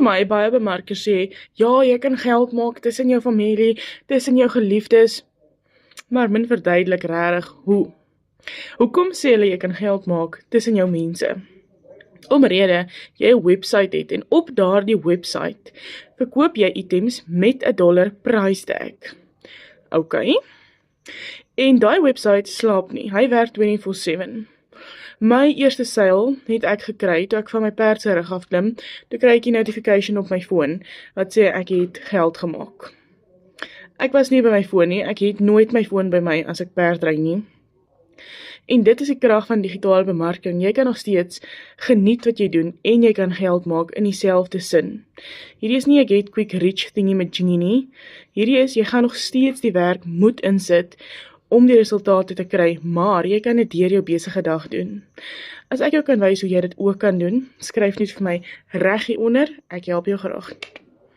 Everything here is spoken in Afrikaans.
vir my, baie bemarkers sê, ja, jy kan geld maak tussen jou familie, tussen jou geliefdes, maar min verduidelik regtig hoe. Hoekom sê hulle jy kan geld maak tussen jou mense? Omrede jy 'n website het en op daardie website verkoop jy items met $1 price tag. OK. En daai website slaap nie, hy werk 24/7. My eerste seil het ek gekry toe ek van my perd se rug afklim, toe kry ek 'n notification op my foon wat sê ek het geld gemaak. Ek was nie by my foon nie, ek het nooit my foon by my as ek perd ry nie. En dit is die krag van digitale bemarking. Jy kan nog steeds geniet wat jy doen en jy kan geld maak in dieselfde sin. Hierdie is nie 'n get quick rich thingy met Ginny nie. Hierdie is, jy gaan nog steeds die werk moet insit om die resultate te kry, maar jy kan dit deur jou besige dag doen. As ek jou kan wys hoe jy dit ook kan doen, skryf net vir my reg hieronder, ek help jou graag.